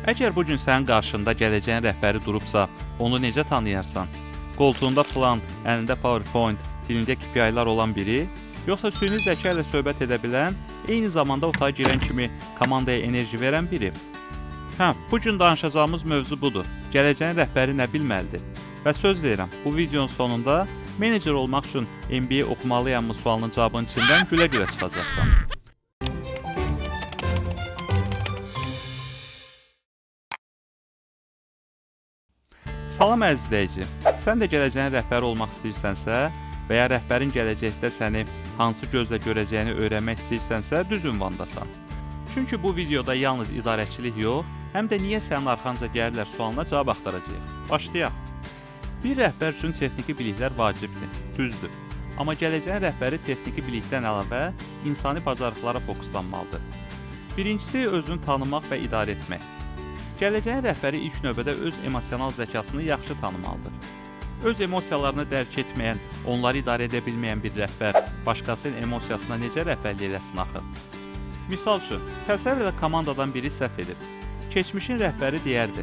Əgər bu gün sənin qarşında gələcəyin rəhbəri durubsa, onu necə tanıyarsan? Qoltuğunda plan, əlində PowerPoint, dilində KPI-lar olan biri, yoxsa süni zəka ilə söhbət edə bilən, eyni zamanda otağa girən kimi komandaya enerji verən biri? Bu gün danışacağımız mövzu budur. Gələcəyin rəhbəri nə bilməlidir? Və söz verirəm, bu videonun sonunda menecer olmaq üçün MBA oxumalıyam sualının cavabının içindən gülə-gülə çıxacaqsan. Salam əziz izləyici, sən də gələcəyin rəhbəri olmaq istəyirsənsə və ya rəhbərin gələcəkdə səni hansı gözlə görəcəyini öyrənmək istəyirsənsə, düz ünvandasan. Çünki bu videoda yalnız idarəçilik yox, həm də niyə sənin arxanca gəlirlər sualına cavab axtaracağıq. Başlayaq. Bir rəhbər üçün texniki biliklər vacibdir, düzdür. Amma gələcəyin rəhbəri texniki bilikdən əlavə insani bacarıqlara fokuslanmalıdır. Birincisi, özünü tanımaq və idarə etmək. Gələcəyin rəhbəri ilk növbədə öz emosional zəkasını yaxşı tanımalıdır. Öz emosiyalarını dərk etməyən, onları idarə edə bilməyən bir rəhbər başqasının emosiyasına necə rəhbərlik eləsin axı? Misal üçün, təsəvvür elə komandadan biri səhv edib. Keçmişin rəhbəri deyərdi,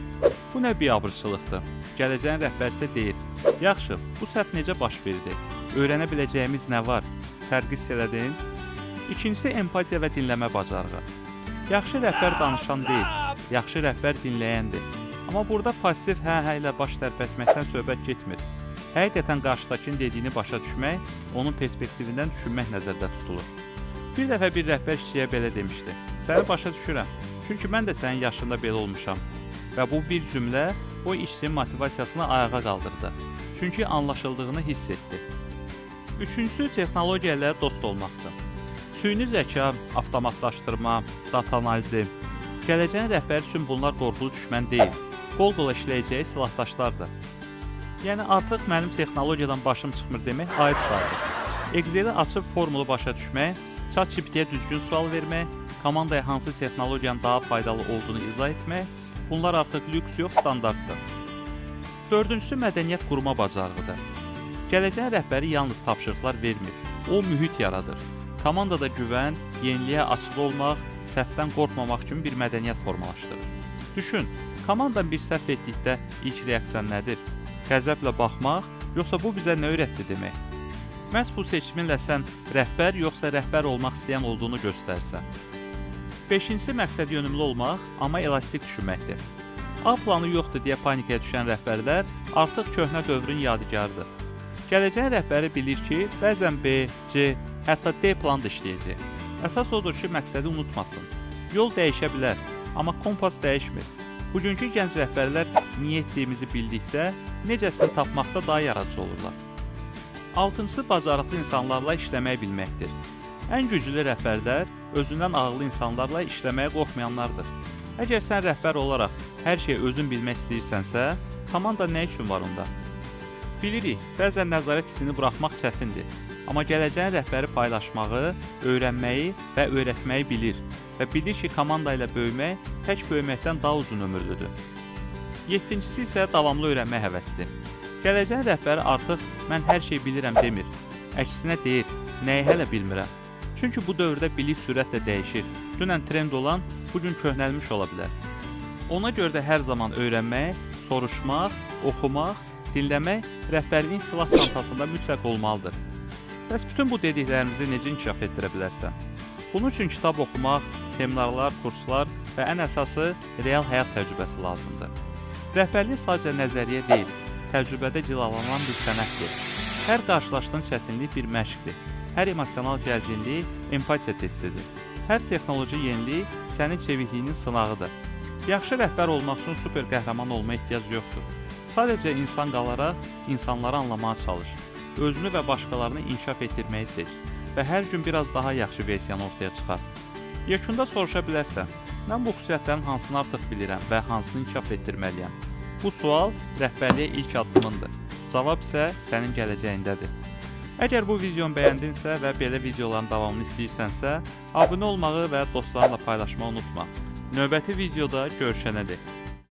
bu nə biabırçılıqdır, gələcəyin rəhbəri isə deyir, yaxşı, bu səhv necə baş verdi, öyrənə biləcəyimiz nə var, fərqi hiss elədin? İkincisi, empatiya və dinləmə bacarığı. Yaxşı rəhbər danışan deyil, yaxşı rəhbər dinləyəndir. Amma burada pasiv hə ilə baş tərpətməkdən söhbət getmir. Həqiqətən qarşıdakının dediyini başa düşmək, onun perspektivindən düşünmək nəzərdə tutulur. Bir dəfə bir rəhbər işçiyə belə demişdi, səni başa düşürəm, çünki mən də sənin yaşında belə olmuşam. Və bu bir cümlə o işçinin motivasiyasını ayağa qaldırdı. Çünki anlaşıldığını hiss etdi. Üçüncüsü, texnologiya ilə dost olmaqdır. Süni zəka, avtomatlaşdırma, data analizi. Gələcəyin rəhbəri üçün bunlar qorxulu düşmən deyil, qol-qola işləyəcəyi silahdaşlardır. Yəni artıq mənim texnologiyadan başım çıxmır demək ayıb sayılır. Excel-i açıb formulu başa düşmək, ChatGPT-yə düzgün sual vermək, komandaya hansı texnologiyanın daha faydalı olduğunu izah etmək, bunlar artıq lüks yox, standartdır. Dördüncüsü, mədəniyyət qurma bacarığıdır. Gələcəyin rəhbəri yalnız tapşırıqlar vermir, o mühit yaradır. Komandada güvən, yeniliyə açıq olmaq, səhvdən qorxmamaq kimi bir mədəniyyət formalaşdırır. Düşün, komandan bir səhv etdikdə ilk reaksiyan nədir? Qəzəblə baxmaq, yoxsa bu bizə nə öyrətdi demək? Məhz bu seçiminlə sən rəhbər yoxsa rəhbər olmaq istəyən olduğunu göstərsən. Beşincisi, məqsəd yönümlü olmaq, amma elastik düşünməkdir. A planı yoxdur deyə panikaya düşən rəhbərlər artıq köhnə dövrün yadigarıdır. Gələcəyin rəhbəri bilir ki, bəzən B, C, hətta D plan da işləyəcək. Əsas odur ki, məqsədi unutmasın. Yol dəyişə bilər, amma kompas dəyişmir. Bugünkü gənc rəhbərlər niyə etdiyimizi bildikdə, necəsini tapmaqda daha yaradıcı olurlar. Altıncısı, bacarıqlı insanlarla işləməyi bilməkdir. Ən güclü rəhbərlər özündən ağıllı insanlarla işləməyə qorxmayanlardır. Əgər sən rəhbər olaraq hər şeyi özün bilmək istəyirsənsə, komanda nə üçün var onda? Bilirik, bəzən nəzarət hissini buraxmaq çətindir. Amma gələcəyin rəhbəri paylaşmağı, öyrənməyi və öyrətməyi bilir və bilir ki, komanda ilə böyümək tək böyüməkdən daha uzun ömürlüdür. Yeddincisi isə davamlı öyrənmə həvəsidir. Gələcəyin rəhbəri artıq mən hər şeyi bilirəm demir. Əksinə deyir, nəyi hələ bilmirəm. Çünki bu dövrdə bilik sürətlə dəyişir. Dünən trend olan, bugün köhnəlmiş ola bilər. Ona görə də hər zaman öyrənmək, soruşmaq, oxumaq, dinləmək rəhbərliyin silah çantasında mütləq olmalıdır. Bəs bütün bu dediklərimizi necə inkişaf etdirə bilərsən? Bunun üçün kitab oxumaq, seminarlar, kurslar və ən əsası real həyat təcrübəsi lazımdır. Rəhbərlik sadəcə nəzəriyyə deyil, təcrübədə cilalanan bir sənətdir. Hər qarşılaşdığın çətinlik bir məşqdir. Hər emosional gərginlik empatiya testidir. Hər texnoloji yenilik sənin çevikliyinin sınağıdır. Yaxşı rəhbər olmaq üçün super qəhrəman olma ehtiyac yoxdur. Sadəcə insan qalaraq insanları anlamağa çalış. Özünü və başqalarını inkişaf etdirməyi seç və hər gün biraz daha yaxşı versiyanı ortaya çıxar. Yekunda soruşa bilərsən, mən bu xüsusiyyətlərin hansını artıq bilirəm və hansını inkişaf etdirməliyəm? Bu sual rəhbərliyə ilk addımındır. Cavab isə sənin gələcəyindədir. Əgər bu videonu bəyəndinsə və belə videoların davamını istəyirsənsə, abunə olmağı və dostlarla paylaşmağı unutma. Növbəti videoda görüşənədək.